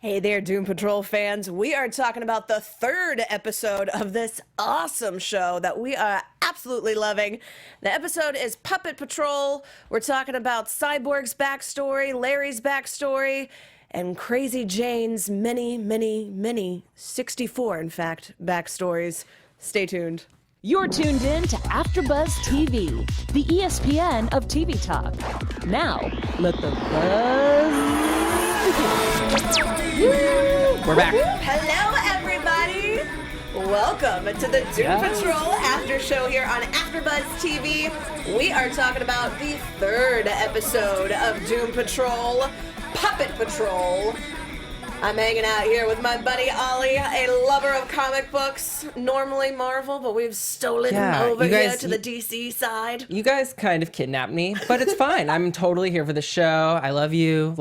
Hey there, Doom Patrol fans. We are talking about the third episode of this awesome show that we are absolutely loving. The episode is Puppet Patrol. We're talking about Cyborg's backstory, Larry's backstory, and Crazy Jane's many, 64, in fact, backstories. Stay tuned. You're tuned in to AfterBuzz TV, the ESPN of TV talk. Now, let the buzz begin. We're back. Hello, everybody. Welcome to the Doom Patrol after show here on AfterBuzz TV. We are talking about the third episode of Doom Patrol, Puppet Patrol. I'm hanging out here with my buddy Ollie, a lover of comic books, normally Marvel, but we've stolen over here to the DC side. You guys kind of kidnapped me, but it's fine. I'm totally here for the show. I love you.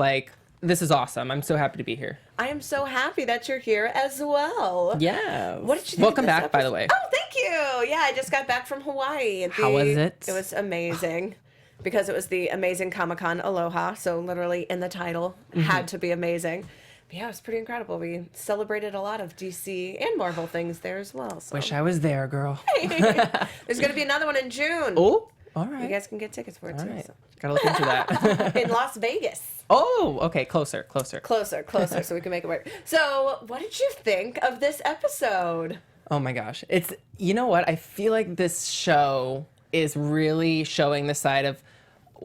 This is awesome. I'm so happy to be here. I am so happy that you're here as well. Yeah. What did you think Welcome of this back, episode? by the way. Oh, thank you. Yeah, I just got back from Hawaii. How was it? It was amazing. Because it was the amazing Comic-Con Aloha, so literally in the title, had to be amazing. But yeah, it was pretty incredible. We celebrated a lot of DC and Marvel things there as well. So. Wish I was there, girl. There's going to be another one in June. Oh, all right. You guys can get tickets for it, All too. right. So. Gotta look into that. In Las Vegas. Oh, okay. Closer. Closer, so we can make it work. So, what did you think of this episode? Oh my gosh. You know what? I feel like this show is really showing the side of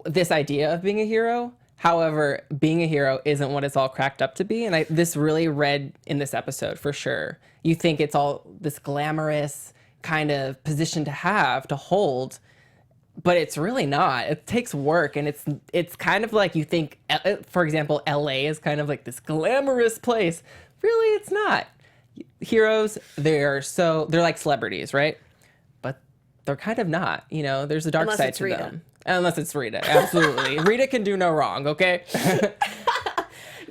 this idea of being a hero. However, being a hero isn't what it's all cracked up to be. And this really read in this episode for sure. You think it's all this glamorous kind of position to hold, but it's really not. It takes work, and it's kind of like you think, for example, LA is kind of like this glamorous place. Really, it's not. Heroes, they're like celebrities, right? But they're kind of not. You know, there's a dark Unless side it's to Rita. them. Unless it's Rita, absolutely. Rita can do no wrong, okay?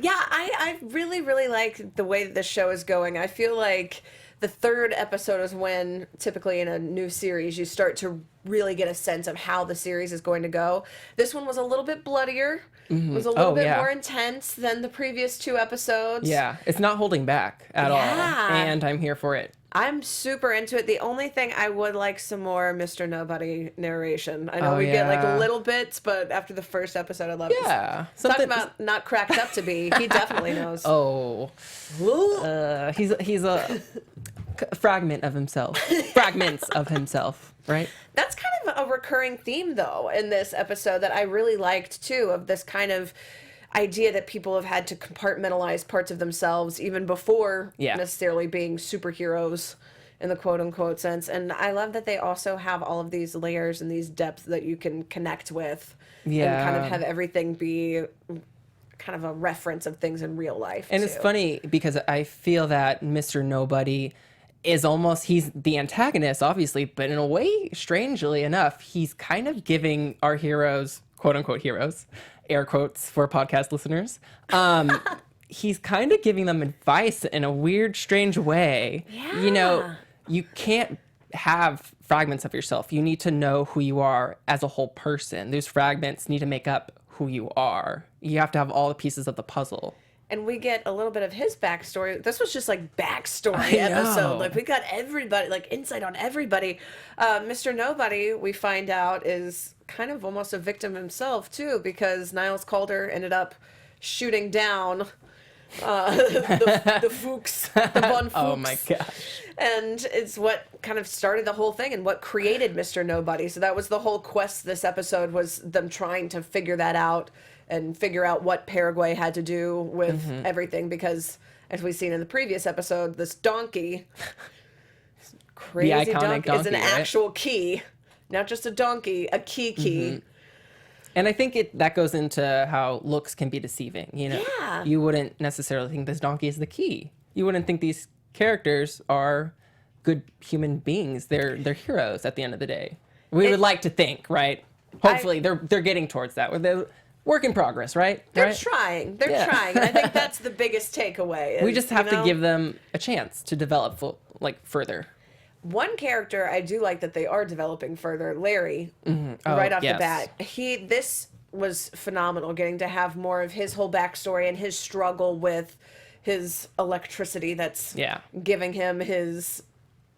Yeah, I really, really like the way that this show is going. I feel like the third episode is when, typically in a new series, you start to really get a sense of how the series is going to go. This one was a little bit bloodier. It was a little bit more intense than the previous two episodes. Yeah, it's not holding back at all, and I'm here for it. I'm super into it. The only thing I would like some more Mr. Nobody narration. I know we get like little bits, but after the first episode, I love it. Yeah. Talking about not cracked up to be, he definitely knows. Oh. He's a fragment of himself. Fragments of himself, right? That's kind of a recurring theme, though, in this episode that I really liked, too, of this kind of idea that people have had to compartmentalize parts of themselves even before necessarily being superheroes in the quote-unquote sense. And I love that they also have all of these layers and these depths that you can connect with and kind of have everything be kind of a reference of things in real life, And it's funny because I feel that Mr. Nobody is he's the antagonist, obviously, but in a way, strangely enough, he's kind of giving our heroes, quote-unquote heroes, air quotes for podcast listeners, he's kind of giving them advice in a weird, strange way. Yeah. You know, you can't have fragments of yourself. You need to know who you are as a whole person. Those fragments need to make up who you are. You have to have all the pieces of the puzzle. And we get a little bit of his backstory. This was just like backstory episode. Like we got everybody, like insight on everybody. Mr. Nobody, we find out, is kind of almost a victim himself too, because Niles Calder ended up shooting down the Fuchs, the Von Fuchs. Oh my gosh. And it's what kind of started the whole thing and what created Mr. Nobody. So that was the whole quest this episode, was them trying to figure that out and figure out what Paraguay had to do with everything, because as we've seen in the previous episode, this donkey, crazy donkey, is an actual key, not just a donkey, a key. And I think that goes into how looks can be deceiving. You know, you wouldn't necessarily think this donkey is the key. You wouldn't think these characters are good human beings. They're heroes at the end of the day. We would like to think, right? Hopefully, they're getting towards that. They're work in progress, right? They're trying. They're trying. And I think that's the biggest takeaway. We just have to give them a chance to develop further. One character I do like that they are developing further, Larry, right off the bat. This was phenomenal, getting to have more of his whole backstory and his struggle with his electricity that's giving him his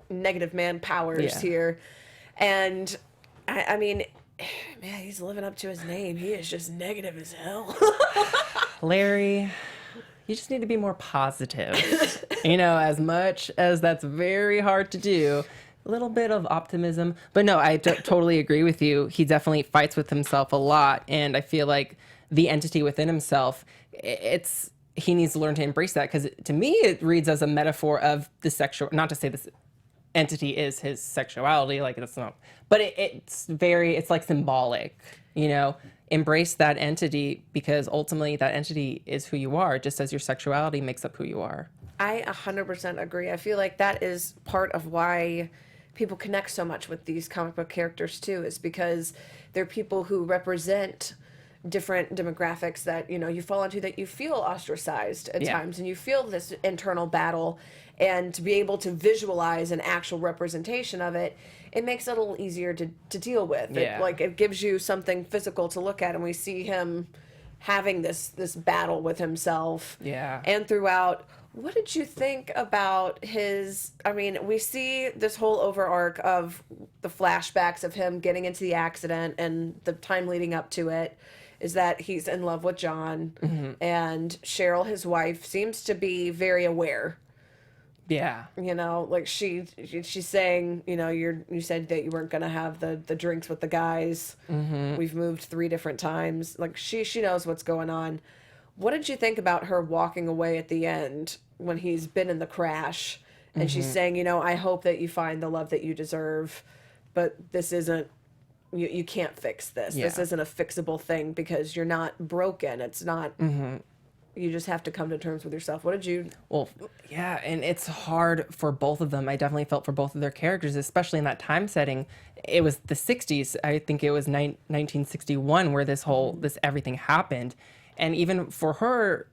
negative man powers here. And I mean, man, he's living up to his name. He is just negative as hell. Larry, you just need to be more positive. As much as that's very hard to do, a little bit of optimism. But no, I totally agree with you. He definitely fights with himself a lot. And I feel like the entity within himself, he needs to learn to embrace that. Because to me, it reads as a metaphor of the sexual, not to say this entity is his sexuality, like it's not, but it's like symbolic, embrace that entity, because ultimately that entity is who you are, just as your sexuality makes up who you are. I 100% agree. I feel like that is part of why people connect so much with these comic book characters too, is because they're people who represent different demographics that, you fall into, that you feel ostracized at times, and you feel this internal battle, and to be able to visualize an actual representation of it, it makes it a little easier to deal with. It gives you something physical to look at, and we see him having this battle with himself. And throughout, what did you think about we see this whole arc of the flashbacks of him getting into the accident and the time leading up to it, is that he's in love with John, and Cheryl, his wife, seems to be very aware. She's saying, you said that you weren't going to have the drinks with the guys. We've moved 3 different times. Like, she knows what's going on. What did you think about her walking away at the end when he's been in the crash, and she's saying, I hope that you find the love that you deserve, but this isn't, you can't fix this. This isn't a fixable thing, because you're not broken. It's not, you just have to come to terms with yourself. What did you... Well, yeah, and it's hard for both of them. I definitely felt for both of their characters, especially in that time setting. It was the 60s. I think it was 1961 where this everything happened. And even for her,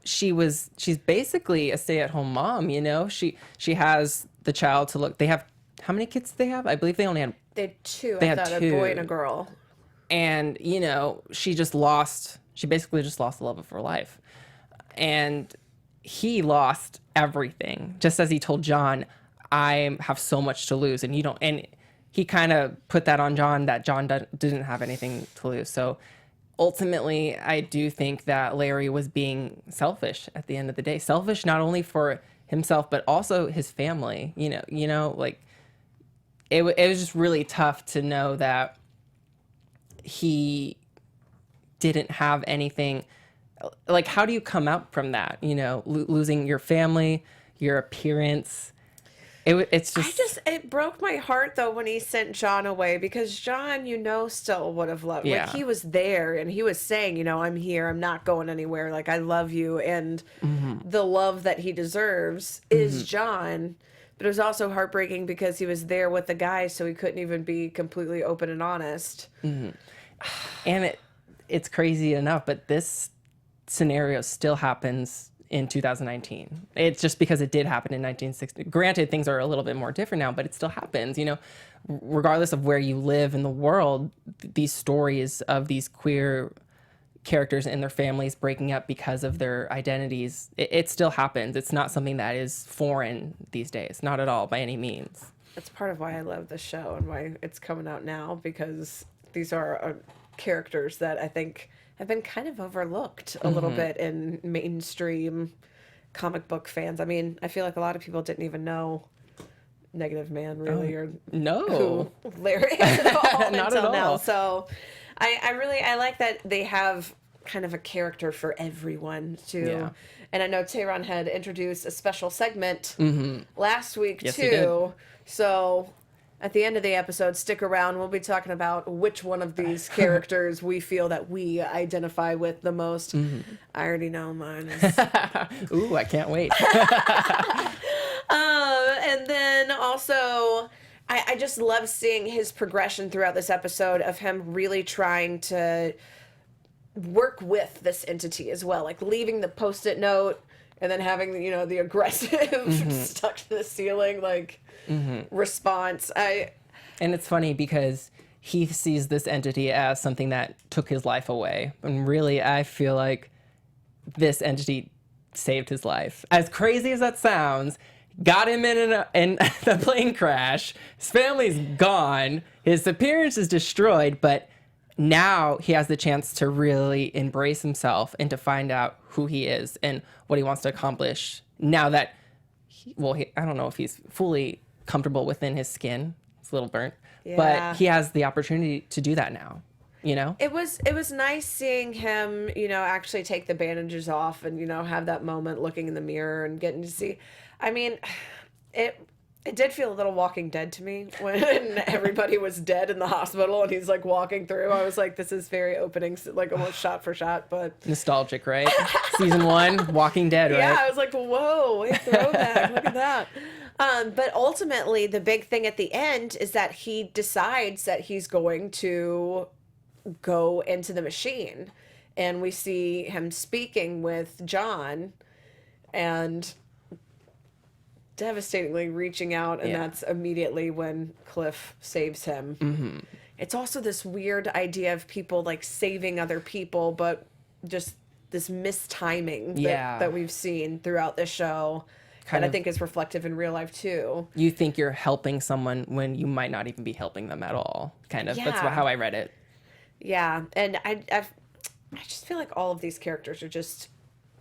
she's basically a stay-at-home mom, She has the child to look... They have... How many kids do they have? I believe they only had... They had 2. I thought 2. A boy and a girl. And, she basically just lost the love of her life. And he lost everything. Just as he told John, I have so much to lose, and you don't. And he kind of put that on John, that John didn't have anything to lose. So ultimately, I do think that Larry was being selfish at the end of the day. Selfish not only for himself, but also his family. It was just really tough to know that he didn't have anything. Like, how do you come out from that? Losing your family, your appearance. It broke my heart though when he sent John away, because John, still would have loved. Like, he was there and he was saying, I'm here, I'm not going anywhere. Like, I love you, and the love that he deserves is John. But it was also heartbreaking because he was there with the guys, so he couldn't even be completely open and honest. And it's crazy enough, but this scenario still happens in 2019. It's just because it did happen in 1960. Granted, things are a little bit more different now, but it still happens. Regardless of where you live in the world, these stories of these queer characters and their families breaking up because of their identities, it still happens. It's not something that is foreign these days, not at all, by any means. That's part of why I love this show and why it's coming out now, because these are characters that I think have been kind of overlooked a little bit in mainstream comic book fans. I mean, I feel like a lot of people didn't even know Negative Man really, or who Larry is at all not until at all. now. So I like that they have kind of a character for everyone too. Yeah. And I know Tehran had introduced a special segment last week too. So at the end of the episode, stick around. We'll be talking about which one of these characters we feel that we identify with the most. I already know mine is... Ooh, I can't wait. And then also, I just love seeing his progression throughout this episode of him really trying to work with this entity as well. Like leaving the Post-it note and then having, the aggressive stuck to the ceiling, response. And it's funny because he sees this entity as something that took his life away. And really, I feel like this entity saved his life. As crazy as that sounds, got him in the plane crash. His family's gone. His appearance is destroyed, but now he has the chance to really embrace himself and to find out who he is and what he wants to accomplish now that, I don't know if he's fully comfortable within his skin. It's a little burnt. Yeah. But he has the opportunity to do that now, you know? It was nice seeing him, actually take the bandages off and, have that moment looking in the mirror and getting to see. I mean, it did feel a little Walking Dead to me when everybody was dead in the hospital and he's like walking through. I was like, this is very opening, like almost shot for shot, but nostalgic, right? Season 1, Walking Dead, right? Yeah, I was like, whoa, wait, throwback, look at that. But ultimately, the big thing at the end is that he decides that he's going to go into the machine. And we see him speaking with John and devastatingly reaching out. And that's immediately when Cliff saves him. Mm-hmm. It's also this weird idea of people like saving other people, but just this mistiming that we've seen throughout the show. And I think is reflective in real life too. You think you're helping someone when you might not even be helping them at all. Kind of. Yeah. That's how I read it. Yeah, and I just feel like all of these characters are just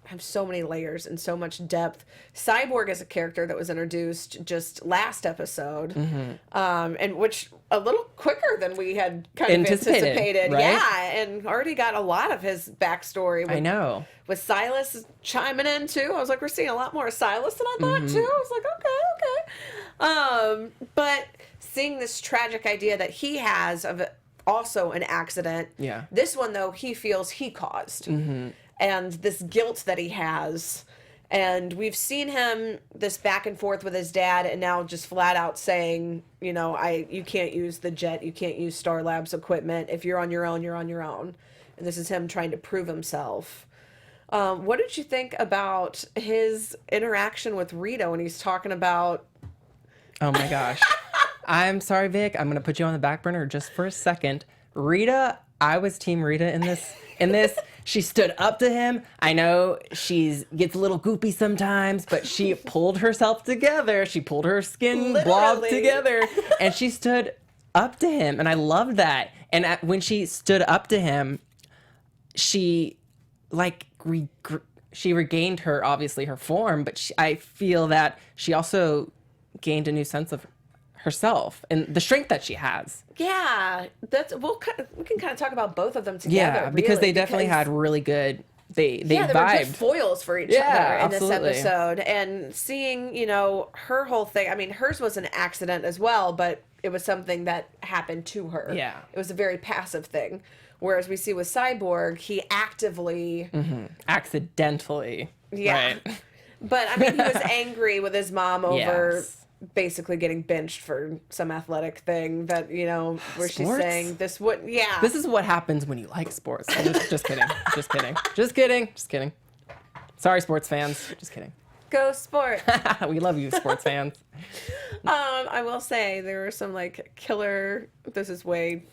have so many layers and so much depth. Cyborg is a character that was introduced just last episode, and which a little quicker than we had kind of anticipated. Right? Yeah, and already got a lot of his backstory. I know. With Silas chiming in too. I was like, we're seeing a lot more of Silas than I thought too. I was like, okay. But seeing this tragic idea that he has of also an accident. Yeah. This one though, he feels he caused. And this guilt that he has. And we've seen him this back and forth with his dad and now just flat out saying, you can't use the jet, you can't use Star Labs equipment. If you're on your own, you're on your own. And this is him trying to prove himself. What did you think about his interaction with Rita when he's talking about... Oh my gosh. I'm sorry, Vic. I'm going to put you on the back burner just for a second. Rita, I was Team Rita in this. She stood up to him. I know she gets a little goopy sometimes, but she pulled herself together. She pulled her skin blob together, and she stood up to him. And I loved that. And when she stood up to him, she she regained her form, but I feel that she also gained a new sense of herself and the strength that she has. Yeah, we can kind of talk about both of them together. Yeah, because they definitely had really good. They were vibed. just foils for each other in this episode, and seeing her whole thing. I mean, hers was an accident as well, but it was something that happened to her. Yeah, it was a very passive thing. Whereas we see with Cyborg, he actively... accidentally. Yeah. Right. But, I mean, he was angry with his mom over basically getting benched for some athletic thing that, where she's saying this would... Yeah. This is what happens when you like sports. Just kidding. Just kidding. Just kidding. Just kidding. Sorry, sports fans. Just kidding. Go sport. We love you, sports fans. I will say there were some, killer... This is way...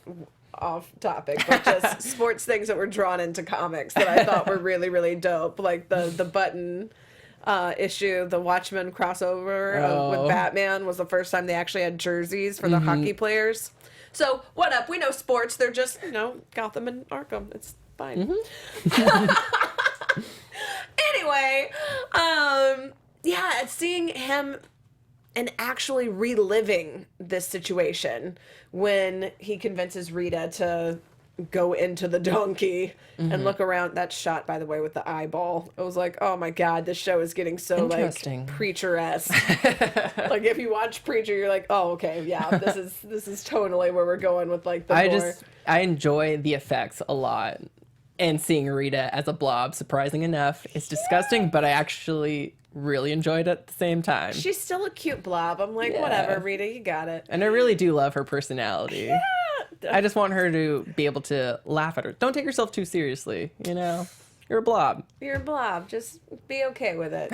off topic, but just sports things that were drawn into comics that I thought were really, really dope. Like the button issue, the Watchmen crossover with Batman was the first time they actually had jerseys for the hockey players. So what up? We know sports. They're just, Gotham and Arkham. It's fine. Anyway, seeing him and actually reliving this situation when he convinces Rita to go into the donkey and look around. That shot, by the way, with the eyeball. I was like, oh my God, this show is getting so Preacher-esque. If you watch Preacher, you're like, oh, okay, yeah, this is totally where we're going with I enjoy the effects a lot. And seeing Rita as a blob, surprising enough, is disgusting, but I actually really enjoyed it at the same time. She's still a cute blob. I'm like, whatever, Rita, you got it. And I really do love her personality. Yeah. I just want her to be able to laugh at her. Don't take yourself too seriously, You're a blob. You're a blob. Just be okay with it.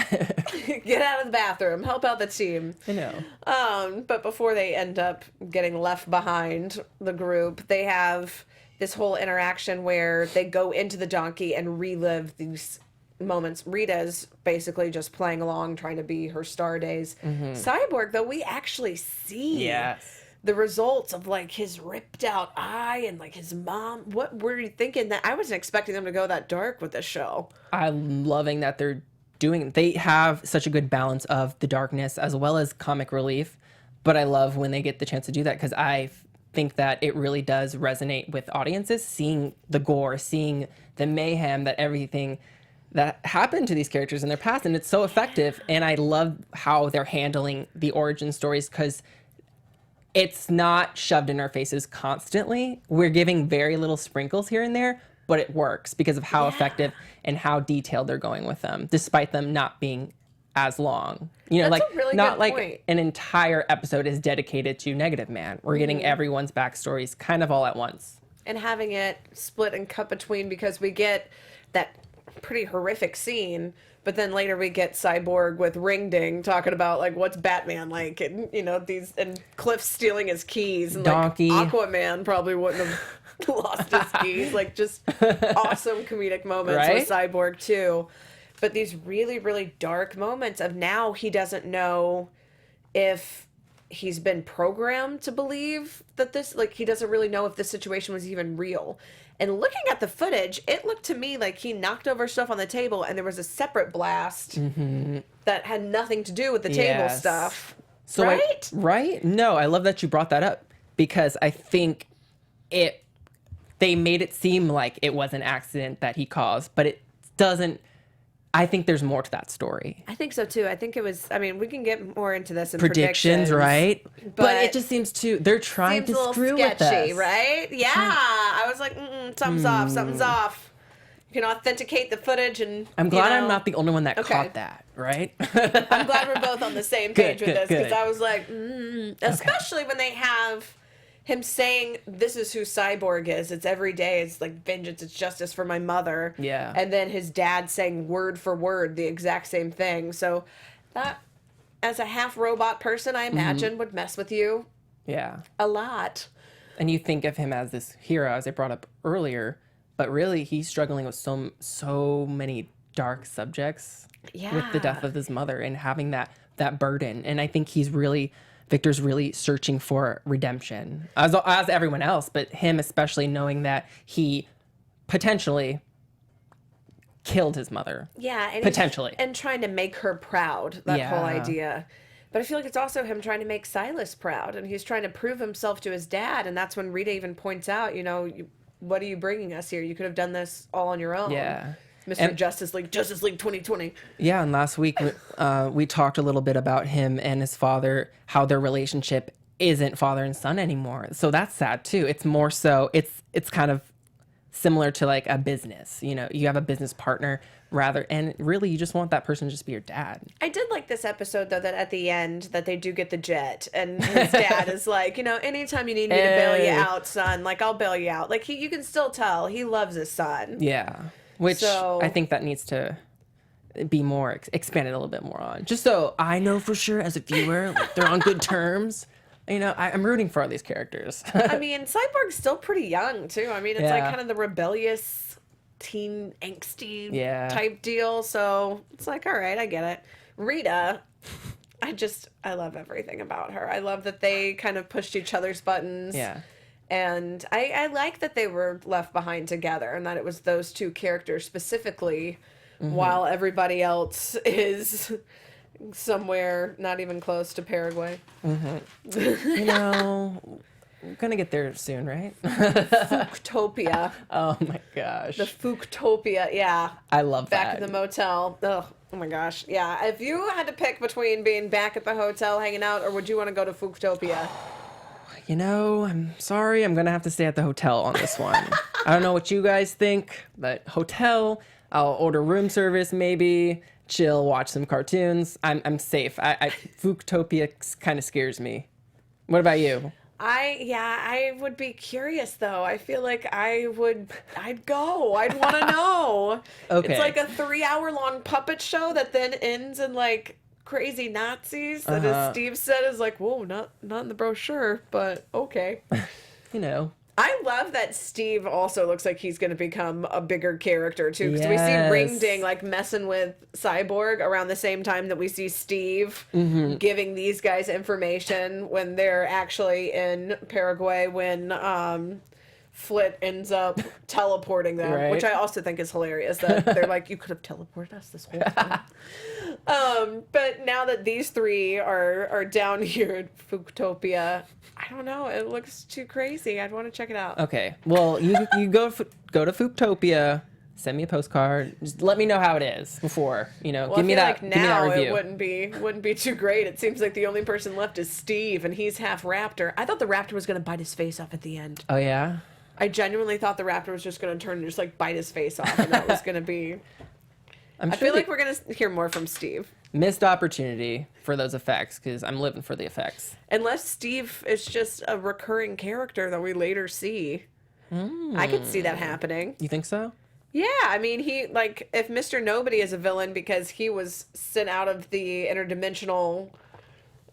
Get out of the bathroom. Help out the team. I know. But before they end up getting left behind, the group, they have this whole interaction where they go into the donkey and relive these moments. Rita's basically just playing along, trying to be her star days. Cyborg, though, we actually see the results of like his ripped out eye and like his mom. What were you thinking? That I wasn't expecting them to go that dark with this show. I'm loving that they have such a good balance of the darkness as well as comic relief. But I love when they get the chance to do that, because I think that it really does resonate with audiences, seeing the gore, seeing the mayhem, that everything that happened to these characters in their past, and it's so effective. And I love how they're handling the origin stories, because it's not shoved in our faces constantly. We're giving very little sprinkles here and there, but it works because of how effective and how detailed they're going with them, despite them not being as long. You know, That's like a really not good like point. an entire episode is dedicated to Negative Man. We're getting everyone's backstories kind of all at once. And having it split and cut between, because we get that pretty horrific scene, but then later we get Cyborg with Ring Ding talking about like what's Batman like, and you know, these, and Cliff stealing his keys, and Donkey. like Aquaman probably wouldn't have lost his keys. Like just awesome comedic moments with Cyborg too. But these really, really dark moments of now he doesn't know if he's been programmed to believe that this, like, he doesn't really know if this situation was even real. And looking at the footage, it looked to me like he knocked over stuff on the table and there was a separate blast that had nothing to do with the table stuff. So right? Right? No, I love that you brought that up, because I think they made it seem like it was an accident that he caused, but it doesn't. I think there's more to that story. I think so too. I think it was, I mean, we can get more into this in predictions, right? But it just seems they're trying to screw with us. Right? Yeah. I was like, something's off, something's off. You can authenticate the footage, and I'm glad I'm not the only one that caught that, right? I'm glad we're both on the same page with this, because good. I was like, especially when they have him saying, this is who Cyborg is. It's every day. It's like vengeance. It's justice for my mother. Yeah. And then his dad saying word for word the exact same thing. So that, as a half robot person, I imagine would mess with you. Yeah. A lot. And you think of him as this hero, as I brought up earlier, but really he's struggling with so many dark subjects with the death of his mother and having that burden. And I think Victor's really searching for redemption, as everyone else, but him especially, knowing that he potentially killed his mother. Yeah. And potentially. And trying to make her proud, that whole idea. But I feel like it's also him trying to make Silas proud, and he's trying to prove himself to his dad, and that's when Rita even points out, you know, what are you bringing us here? You could have done this all on your own. Yeah. Mr. Justice League 2020. Yeah, and last week we talked a little bit about him and his father, how their relationship isn't father and son anymore. So that's sad too. It's more so, it's kind of similar to like a business. You know, you have a business partner and really you just want that person to just be your dad. I did like this episode though, that at the end that they do get the jet, and his dad is like, you know, anytime you need me to bail you out, son, like I'll bail you out. Like you can still tell he loves his son. Yeah. Which I think that needs to be more expanded a little bit more on. Just so I know for sure as a viewer, like they're on good terms. You know, I'm rooting for all these characters. I mean, Cyborg's still pretty young too. I mean, it's like kind of the rebellious, teen, angsty type deal. So it's like, all right, I get it. Rita, I love everything about her. I love that they kind of pushed each other's buttons. Yeah. And I like that they were left behind together, and that it was those two characters specifically, while everybody else is somewhere not even close to Paraguay. You know, we're going to get there soon, right? Futopia. Oh my gosh. The Futopia, yeah. I love that. Back at the motel. Ugh. Oh my gosh. Yeah. If you had to pick between being back at the hotel hanging out, or would you want to go to Futopia? You know, I'm sorry, I'm gonna have to stay at the hotel on this one. I don't know what you guys think, but hotel, I'll order room service maybe, chill, watch some cartoons. I'm safe. Futopia kind of scares me. What about you? I would be curious though. I feel like I'd go. I'd want to know. Okay. It's like a 3-hour long puppet show that then ends in like crazy Nazis that, as Steve said, is like, whoa, not in the brochure, but okay. You know, I love that Steve also looks like he's going to become a bigger character too, because we see Ring Ding like messing with Cyborg around the same time that we see Steve giving these guys information when they're actually in Paraguay when Flit ends up teleporting them, which I also think is hilarious that they're like, you could have teleported us this whole time. But now that these three are down here at Futopia, I don't know. It looks too crazy. I'd want to check it out. Okay. Well, you go to Futopia. Send me a postcard. Just let me know how it is before, Well, give me that. Like give me that now review. it wouldn't be too great. It seems like the only person left is Steve, and he's half raptor. I thought the raptor was going to bite his face off at the end. Oh yeah. I genuinely thought the raptor was just going to turn and just like bite his face off, and that was going to be. I feel like we're going to hear more from Steve. Missed opportunity for those effects, because I'm living for the effects. Unless Steve is just a recurring character that we later see. I could see that happening. You think so? Yeah, I mean, if Mr. Nobody is a villain because he was sent out of the interdimensional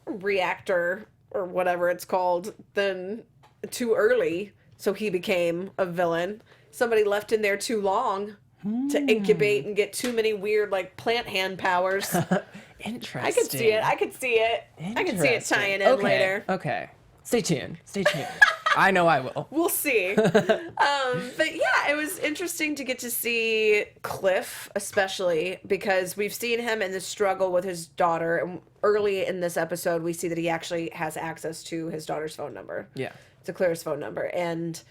reactor or whatever it's called, then too early, so he became a villain. Somebody left in there too long to incubate and get too many weird, like, plant hand powers. Interesting. I could see it. I could see it tying in later. Okay. Stay tuned. I know I will. We'll see. But yeah, it was interesting to get to see Cliff, especially because we've seen him in the struggle with his daughter. And early in this episode, we see that he actually has access to his daughter's phone number. Yeah. To Claire's phone number. And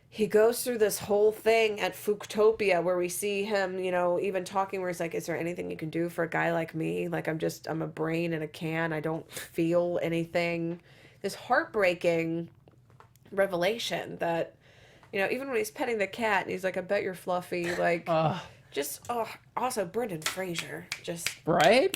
he goes through this whole thing at Futopia where we see him, even talking where he's like, is there anything you can do for a guy like me? Like, I'm a brain in a can. I don't feel anything. This heartbreaking revelation that, even when he's petting the cat and he's like, I bet you're fluffy. Like, also Brendan Fraser just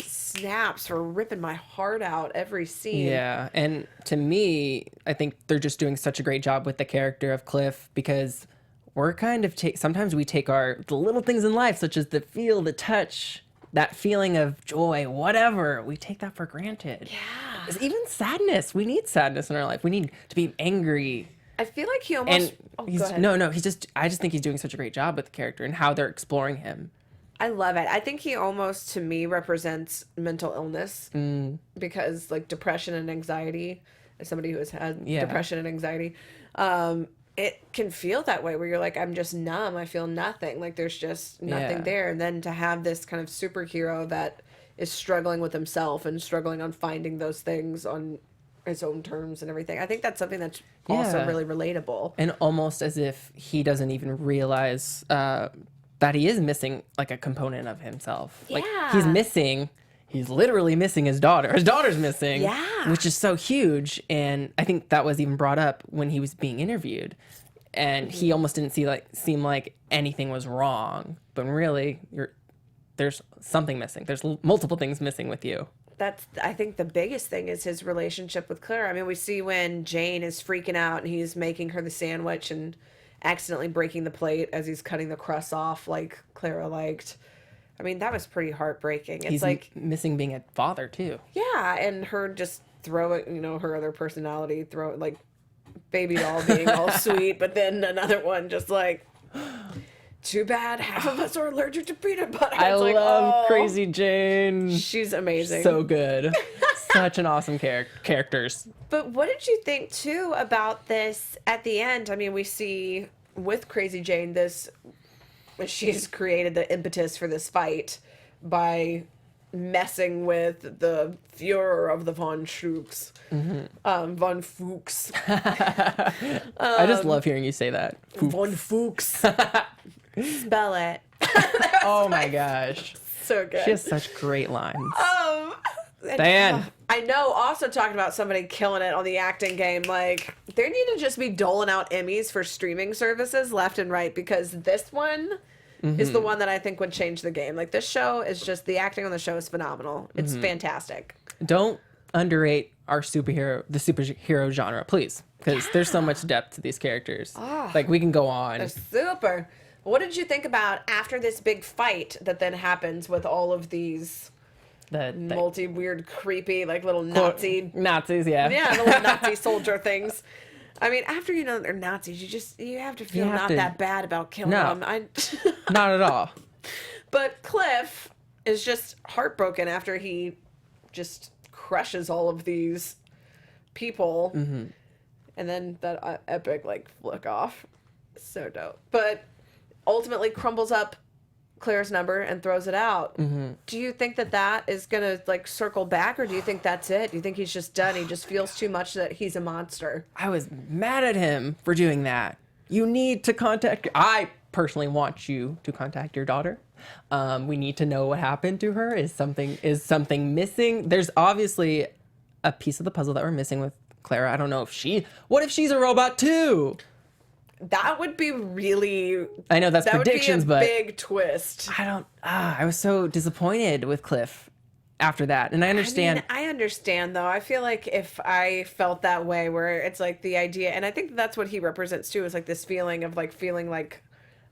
snaps for ripping my heart out every scene. Yeah, and to me, I think they're just doing such a great job with the character of Cliff, because we're kind of sometimes we take the little things in life, such as the feel, the touch, that feeling of joy, whatever, we take that for granted. Yeah. Even sadness. We need sadness in our life. We need to be angry. I feel like he almost... go ahead. I just think he's doing such a great job with the character and how they're exploring him. I love it. I think he almost, to me, represents mental illness because, like, depression and anxiety, as somebody who has had depression and anxiety, it can feel that way where you're like, I'm just numb. I feel nothing. Like, there's just nothing there. And then to have this kind of superhero that is struggling with himself and struggling on finding those things on his own terms and everything. I think that's something that's also really relatable. And almost as if he doesn't even realize that he is missing, like, a component of himself. Yeah. Like, he's literally missing his daughter. His daughter's missing. Yeah. Which is so huge. And I think that was even brought up when he was being interviewed. And he almost didn't seem like anything was wrong. But really, there's something missing. There's multiple things missing with you. I think the biggest thing is his relationship with Claire. I mean, we see when Jane is freaking out and he's making her the sandwich and accidentally breaking the plate as he's cutting the crust off like Clara liked. I mean, that was pretty heartbreaking. It's like missing being a father too. Yeah, and her just throwing, her other personality, like baby doll being all sweet, but then another one just like, too bad half of us are allergic to peanut butter. I love Crazy Jane. She's amazing. So good. Such an awesome characters. But what did you think, too, about this at the end? I mean, we see with Crazy Jane she's created the impetus for this fight by messing with the Führer of the Von Fuchs. Von Fuchs. I just love hearing you say that. Von Fuchs. Spell it. Oh my gosh. So good. She has such great lines. Diane. I know, also talking about somebody killing it on the acting game, like, they need to just be doling out Emmys for streaming services left and right, because this one is the one that I think would change the game. Like, this show is just, the acting on the show is phenomenal. It's fantastic. Don't underrate the superhero genre, please, because there's so much depth to these characters. Like, we can go on. They're super. What did you think about after this big fight that then happens with all of these multi-weird, creepy, like, little Nazis, yeah. Yeah, the little Nazi soldier things. I mean, after you know that they're Nazis, you have to feel not that bad about killing them. Not at all. But Cliff is just heartbroken after he just crushes all of these people. Mm-hmm. And then that epic, like, flick off. So dope. But ultimately crumbles up Claire's number and throws it out. Mm-hmm. Do you think that is going to, like, circle back, or do you think that's it? Do you think he's just done? He just feels too much that he's a monster? I was mad at him for doing that. You need to contact... I personally want you to contact your daughter. We need to know what happened to her. Is something missing? There's obviously a piece of the puzzle that we're missing with Clara. I don't know if what if she's a robot too? That would be really... I know that's predictions, but... That would be a big twist. I was so disappointed with Cliff after that. And I understand... I understand, though. I feel like if I felt that way, where it's like the idea... And I think that's what he represents, too, is like this feeling of like feeling like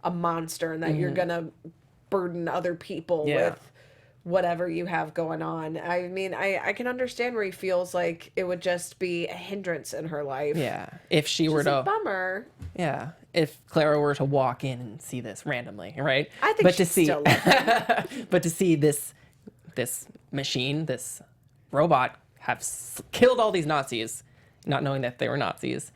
a monster, and that you're going to burden other people with whatever you have going on. I mean, I can understand where he feels like it would just be a hindrance in her life. Yeah. If she were to... a bummer. Yeah. If Clara were to walk in and see this randomly, right? I think she'd still love him. But to see this machine, this robot, have killed all these Nazis, not knowing that they were Nazis,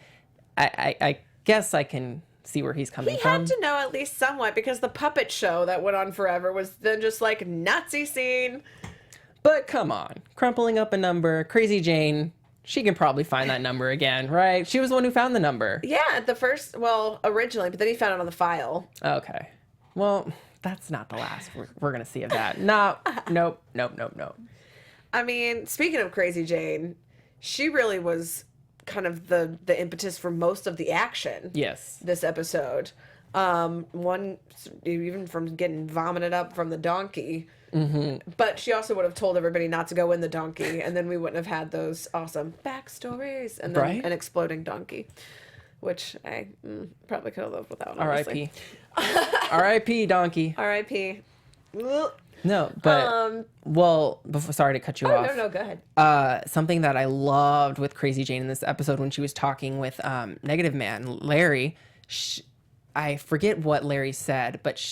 I guess I can see where he's coming from. He had to know at least somewhat, because the puppet show that went on forever was then just like Nazi scene. But come on, crumpling up a number, Crazy Jane, she can probably find that number again, right? She was the one who found the number. Yeah, at the first, originally, but then he found it on the file. Okay. Well, that's not the last we're going to see of that. Nope. I mean, speaking of Crazy Jane, she really was kind of the impetus for most of the action. Yes. This episode. One, even from getting vomited up from the donkey. Mm-hmm. But she also would have told everybody not to go in the donkey, and then we wouldn't have had those awesome backstories and then an exploding donkey, which I probably could have lived without. R.I.P. R.I.P. donkey. R.I.P. No, but sorry to cut you off. No, go ahead. Something that I loved with Crazy Jane in this episode, when she was talking with Negative Man Larry, I forget what Larry said, but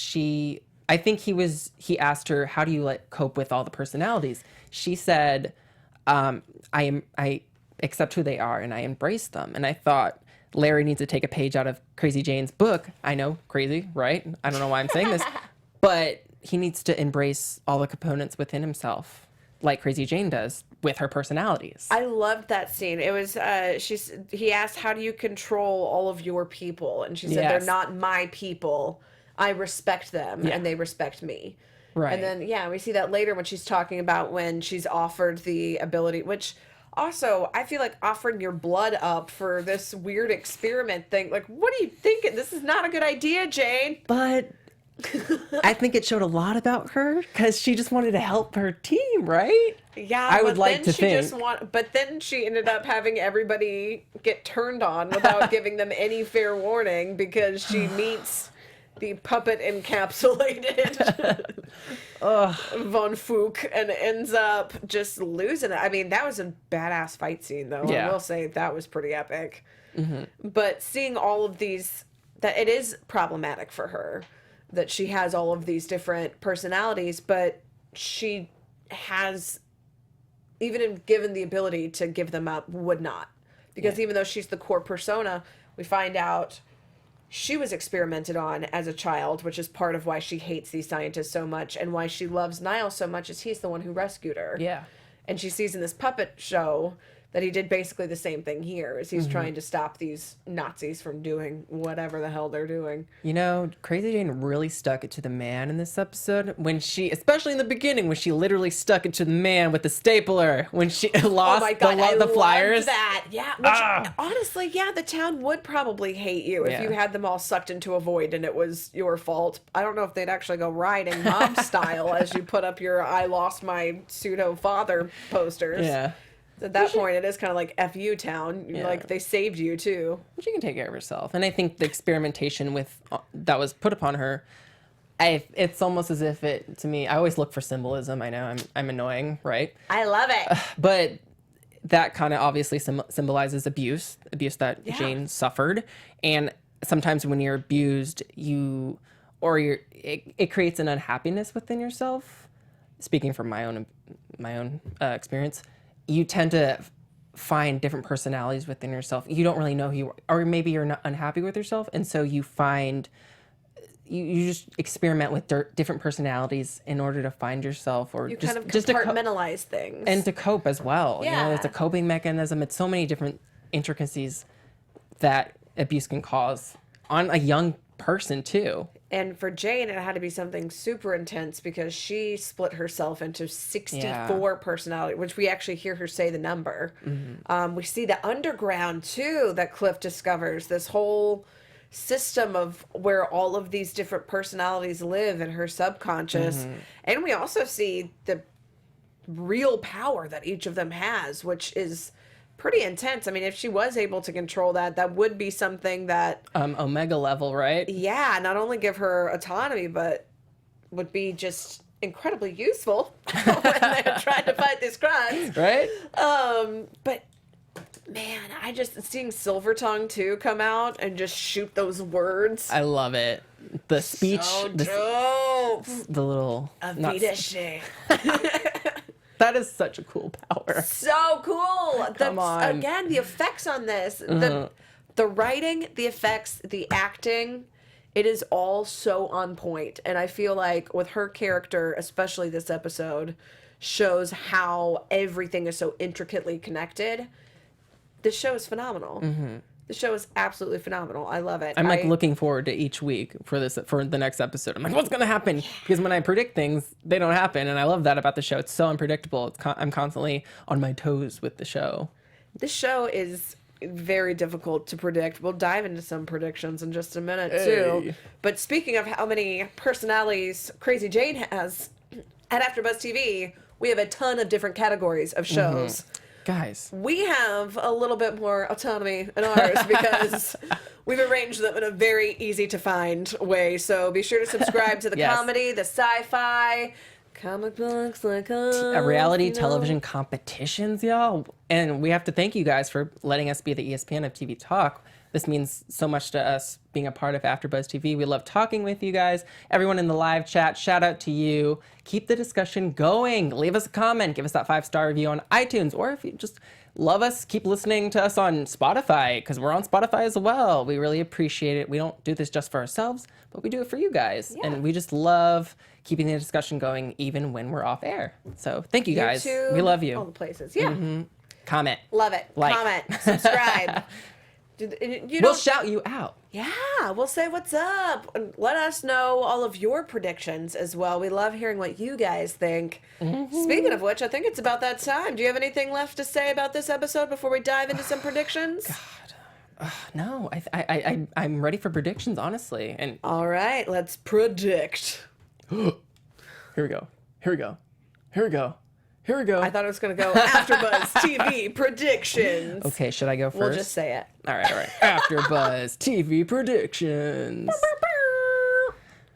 I think he asked her, how do you cope with all the personalities? She said, I accept who they are and I embrace them. And I thought Larry needs to take a page out of Crazy Jane's book. I know, crazy, right? I don't know why I'm saying this, but he needs to embrace all the components within himself, like Crazy Jane does with her personalities. I loved that scene. It was he asked, how do you control all of your people? And she said, they're not my people. I respect them and they respect me. Right. And then, we see that later when she's talking about when she's offered the ability, which also I feel like offering your blood up for this weird experiment thing. Like, what are you thinking? This is not a good idea, Jane. But I think it showed a lot about her, because she just wanted to help her team, right? Yeah, I would like to think. But then she ended up having everybody get turned on without giving them any fair warning, because she meets the puppet encapsulated Von Fook and ends up just losing it. I mean, that was a badass fight scene, though. Yeah. I will say that was pretty epic. Mm-hmm. But seeing all of these, that it is problematic for her that she has all of these different personalities, but she has, even given the ability to give them up, would not. Because even though she's the core persona, we find out she was experimented on as a child, which is part of why she hates these scientists so much, and why she loves Niall so much, is he's the one who rescued her. Yeah. And she sees in this puppet show that he did basically the same thing here, is he's trying to stop these Nazis from doing whatever the hell they're doing. You know, Crazy Jane really stuck it to the man in this episode, when she, especially in the beginning, when she literally stuck it to the man with the stapler, when she lost the flyers. That. Yeah. Which, honestly, the town would probably hate you if you had them all sucked into a void and it was your fault. I don't know if they'd actually go rioting mob style as you put up your I lost my pseudo father posters. Yeah. At that point, it is kind of like F.U. town. Yeah. Like, they saved you, too. She can take care of herself. And I think the experimentation that was put upon her, it's almost as if to me, I always look for symbolism. I know I'm annoying, right? I love it. But that kind of obviously symbolizes abuse that Jane suffered. And sometimes when you're abused, it creates an unhappiness within yourself. Speaking from my own experience, you tend to find different personalities within yourself. You don't really know who you are, or maybe you're not unhappy with yourself, and so you find you just experiment with different personalities in order to find yourself, or you kind of compartmentalize things and to cope as well. Yeah. You know, it's a coping mechanism. It's so many different intricacies that abuse can cause on a young person too. And for Jane, it had to be something super intense because she split herself into 64 personality, which we actually hear her say the number. We see the underground too that Cliff discovers, this whole system of where all of these different personalities live in her subconscious. And we also see the real power that each of them has, which is pretty intense. I mean, if she was able to control that, that would be something that Omega level, right? Yeah, not only give her autonomy, but would be just incredibly useful when they're trying to fight these crimes, right? But man, I just seeing Silver Tongue too come out and just shoot those words. I love it. The speech, So dope. the little Avidashi. That is such a cool power. So cool. Come on. Again, the effects on this, the writing, the effects, the acting, it is all so on point. And I feel like with her character, especially this episode, shows how everything is so intricately connected. This show is phenomenal. The show is absolutely phenomenal. I love it. I'm like looking forward to each week for the next episode. I'm like, what's gonna happen? Because when I predict things, they don't happen, and I love that about the show. It's so unpredictable. I'm constantly on my toes with the show. This show is very difficult to predict. We'll dive into some predictions in just a minute too. But speaking of how many personalities Crazy Jane has, at AfterBuzz TV, we have a ton of different categories of shows. Guys, we have a little bit more autonomy in ours because we've arranged them in a very easy to find way. So be sure to subscribe to the comedy, the sci-fi, comic books, like a reality television competitions, y'all. And we have to thank you guys for letting us be the ESPN of TV Talk. This means so much to us being a part of AfterBuzz TV. We love talking with you guys. Everyone in the live chat, shout out to you. Keep the discussion going. Leave us a comment. Give us that 5-star review on iTunes. Or if you just love us, keep listening to us on Spotify, because we're on Spotify as well. We really appreciate it. We don't do this just for ourselves, but we do it for you guys. Yeah. And we just love keeping the discussion going even when we're off air. So thank you guys. YouTube, we love you. all the places. Yeah. Comment. Love it. Like. Comment. Subscribe. We'll shout you out. Yeah, we'll say what's up. And let us know all of your predictions as well. We love hearing what you guys think. Speaking of which, I think it's about that time. Do you have anything left to say about this episode before we dive into some predictions? God. No, I'm ready for predictions, honestly. And all right, let's predict. Here we go. Here we go. Here we go. Here we go. I thought it was going to go AfterBuzz TV predictions. Okay, should I go first? We'll just say it. All right. AfterBuzz TV predictions.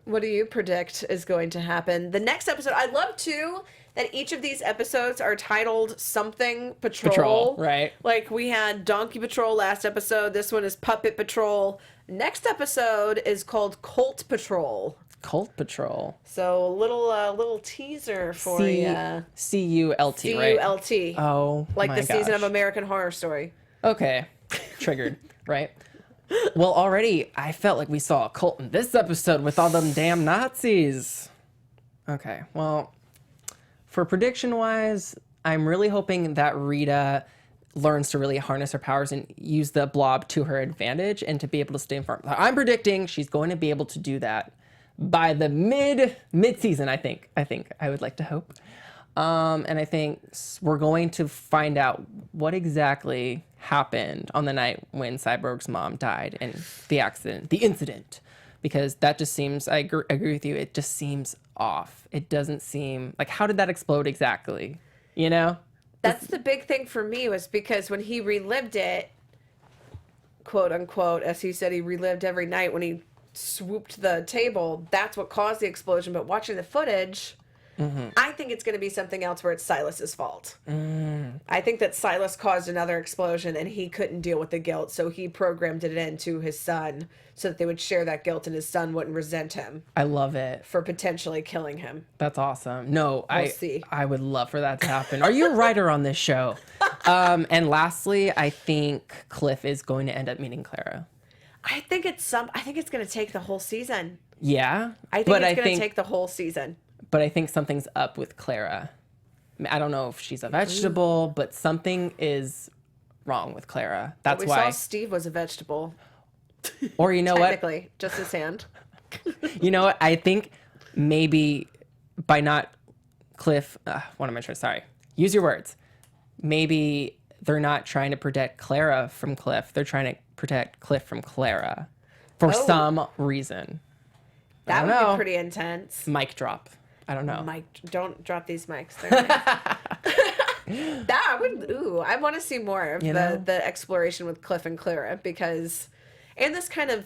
What do you predict is going to happen? The next episode, I love too that each of these episodes are titled something Patrol. Right. Like we had Donkey Patrol last episode. This one is Puppet Patrol. Next episode is called Colt Patrol. Cult Patrol. So a little teaser for you. C-U-L-T, right? C-U-L-T. Oh, like my the season gosh. of American Horror Story. Okay. Triggered, right? Well, already I felt like we saw a cult in this episode with all them damn Nazis. Okay, well, for prediction-wise, I'm really hoping that Rita learns to really harness her powers and use the blob to her advantage and to be able to stay informed. I'm predicting she's going to be able to do that by the mid-season, I think I would like to hope. And I think we're going to find out what exactly happened on the night when Cyborg's mom died and the incident, because that just seems, I agree with you, it just seems off. It doesn't seem, like, how did that explode exactly, you know? That's the big thing for me, was because when he relived it, quote unquote, as he said, he relived every night when he swooped the table, that's what caused the explosion. But watching the footage, I think it's going to be something else where it's Silas's fault. I think that Silas caused another explosion and he couldn't deal with the guilt, so he programmed it into his son so that they would share that guilt and his son wouldn't resent him. I love it. For potentially killing him. That's awesome. No, We'll see. I would love for that to happen. Are you a writer on this show? And lastly, I think Cliff is going to end up meeting Clara. I think it's going to take the whole season. Yeah? I think it's going to take the whole season. But I think something's up with Clara. I don't know if she's a vegetable, but something is wrong with Clara. That's why. We saw Steve was a vegetable. Or you know what? Technically, just his hand. You know what? I think maybe by not Cliff, what am I trying to, sorry. Use your words. Maybe they're not trying to protect Clara from Cliff. They're trying to protect Cliff from Clara for some reason. That would be pretty intense. Mic drop. I don't know. Don't drop these mics. I want to see more of the exploration with Cliff and Clara and this kind of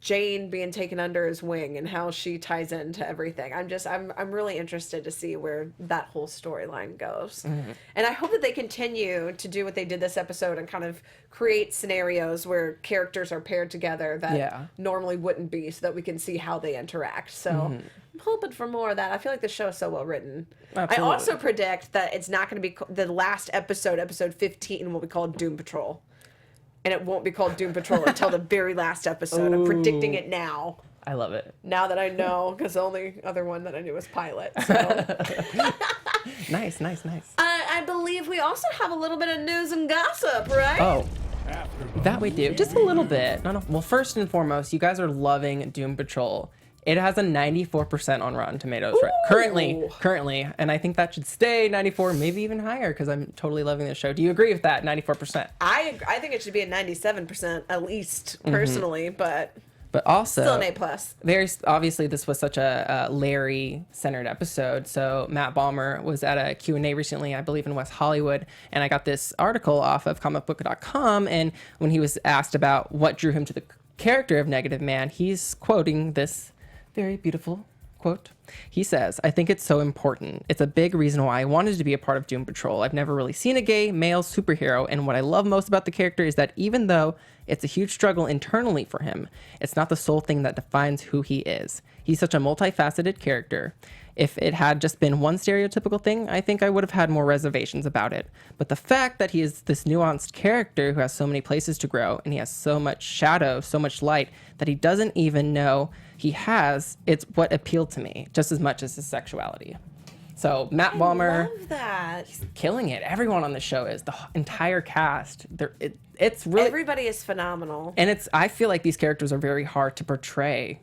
Jane being taken under his wing and how she ties into everything. I'm really interested to see where that whole storyline goes. And I hope that they continue to do what they did this episode and kind of create scenarios where characters are paired together that normally wouldn't be, so that we can see how they interact. So I'm hoping for more of that. I feel like the show is so well written. Absolutely. I also predict that it's not going to be the last episode 15, will be called Doom Patrol. And it won't be called Doom Patrol until the very last episode. I'm predicting it now. I love it. Now that I know, because the only other one that I knew was Pilot. So. Nice. I believe we also have a little bit of news and gossip, right? Oh, that we do. Just a little bit. Well, first and foremost, you guys are loving Doom Patrol. It has a 94% on Rotten Tomatoes currently, and I think that should stay 94, maybe even higher, because I'm totally loving this show. Do you agree with that 94%? I think it should be a 97% at least, personally, but also still an A+. There's obviously, this was such a Larry-centered episode. So Matt Balmer was at a Q&A recently, I believe in West Hollywood, and I got this article off of comicbook.com, and when he was asked about what drew him to the character of Negative Man, he's quoting this very beautiful quote. He says, "I think it's so important. It's a big reason why I wanted to be a part of Doom Patrol. I've never really seen a gay male superhero, and what I love most about the character is that even though it's a huge struggle internally for him, it's not the sole thing that defines who he is. He's such a multifaceted character. If it had just been one stereotypical thing, I think I would have had more reservations about it. But the fact that he is this nuanced character who has so many places to grow, and he has so much shadow, so much light, that he doesn't even know he has, it's what appealed to me, just as much as his sexuality." So Matt Balmer, love that. He's killing it. Everyone on the show is. The entire cast. It's really, everybody is phenomenal. And I feel like these characters are very hard to portray,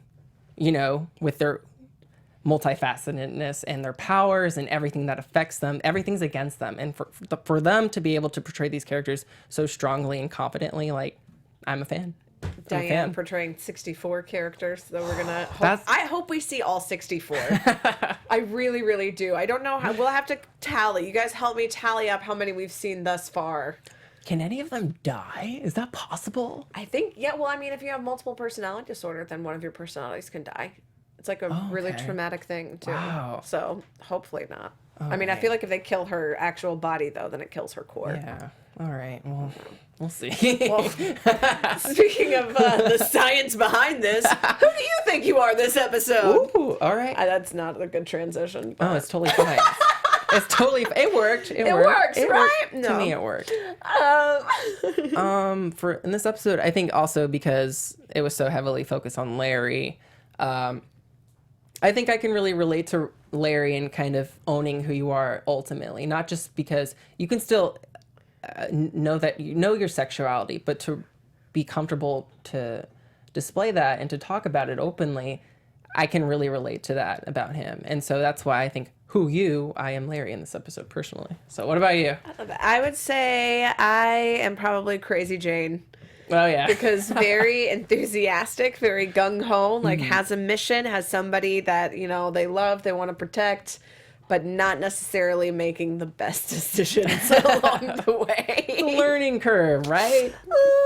with their multifacetedness and their powers and everything that affects them. Everything's against them. And for them to be able to portray these characters so strongly and confidently, I'm a fan. Diane portraying 64 characters, so we're gonna I hope we see all 64. I really, really do. I don't know how. We'll have to tally. You guys help me tally up how many we've seen thus far. Can any of them die? Is that possible? I think, well, I mean, if you have multiple personality disorder, then one of your personalities can die. It's like a really traumatic thing, too. Wow. So hopefully not. I mean, I feel like if they kill her actual body, though, then it kills her core. Yeah. All right. Well, we'll see. Well, speaking of the science behind this, who do you think you are this episode? Ooh, all right. That's not a good transition. But. Oh, it's totally fine. It worked. It works, right? No. To me, it worked. In this episode, I think also because it was so heavily focused on Larry, I think I can really relate to Larry and kind of owning who you are ultimately, not just because you can still know that you know your sexuality, but to be comfortable to display that and to talk about it openly, I can really relate to that about him. And so that's why I think I am Larry in this episode personally. So what about you? I would say I am probably Crazy Jane. Oh, yeah. Because very enthusiastic, very gung-ho, has a mission, has somebody that, they love, they want to protect, but not necessarily making the best decisions along the way. Learning curve, right?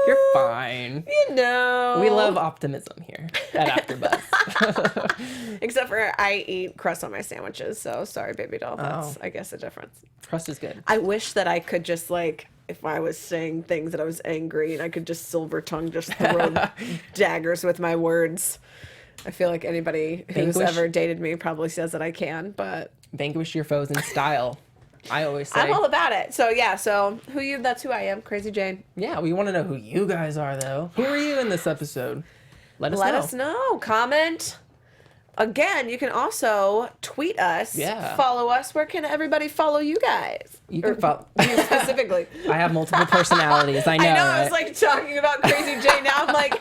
You're fine. You know. We love optimism here at AfterBuzz. Except for I eat crust on my sandwiches, so sorry, baby doll. That's, I guess, a difference. Crust is good. I wish that I could just, like, if I was saying things that I was angry and I could just silver tongue, just throw daggers with my words. I feel like anybody who's ever dated me probably says that I can, but... Vanquish your foes in style. I always say. I'm all about it. So, yeah, that's who I am, Crazy Jane. Yeah, we want to know who you guys are, though. Who are you in this episode? Let us know. Comment. Again, you can also tweet us. Yeah. Follow us. Where can everybody follow you guys? You can follow you specifically. I have multiple personalities. I know. I know. Right? I was like talking about Crazy Jane. Now I'm like,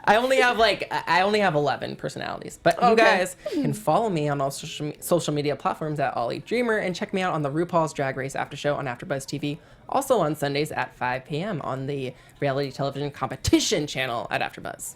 I only have 11 personalities, but you guys can follow me on all social media platforms at Ollie Dreamer and check me out on the RuPaul's Drag Race After Show on AfterBuzz TV. Also on Sundays at 5 p.m. on the reality television competition channel at AfterBuzz.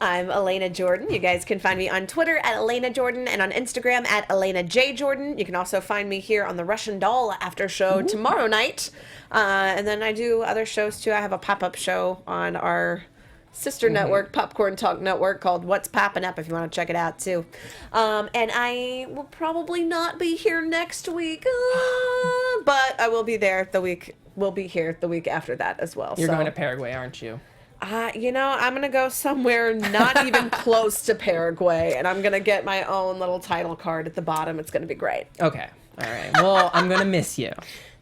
I'm Elena Jordan. You guys can find me on Twitter at Elena Jordan and on Instagram at Elena J. Jordan. You can also find me here on the Russian Doll After Show tomorrow night. And then I do other shows too. I have a pop-up show on our sister network, Popcorn Talk Network, called What's Poppin' Up, if you want to check it out too. And I will probably not be here next week, but I will be there the week. We'll be here the week after that as well. You're going to Paraguay, aren't you? You know, I'm going to go somewhere not even close to Paraguay, and I'm going to get my own little title card at the bottom. It's going to be great. Okay. All right. Well, I'm going to miss you.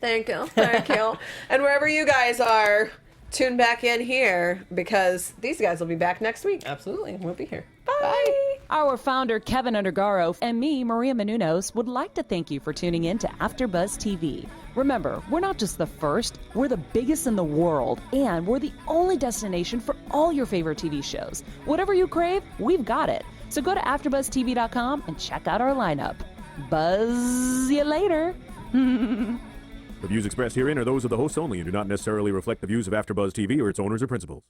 Thank you. Thank you. And wherever you guys are, tune back in here because these guys will be back next week. Absolutely. We'll be here. Bye. Our founder, Keven Undergaro, and me, Maria Menounos, would like to thank you for tuning in to AfterBuzz TV. Remember, we're not just the first, we're the biggest in the world, and we're the only destination for all your favorite TV shows. Whatever you crave, we've got it. So go to AfterBuzzTV.com and check out our lineup. Buzz you later. The views expressed herein are those of the hosts only and do not necessarily reflect the views of AfterBuzz TV or its owners or principals.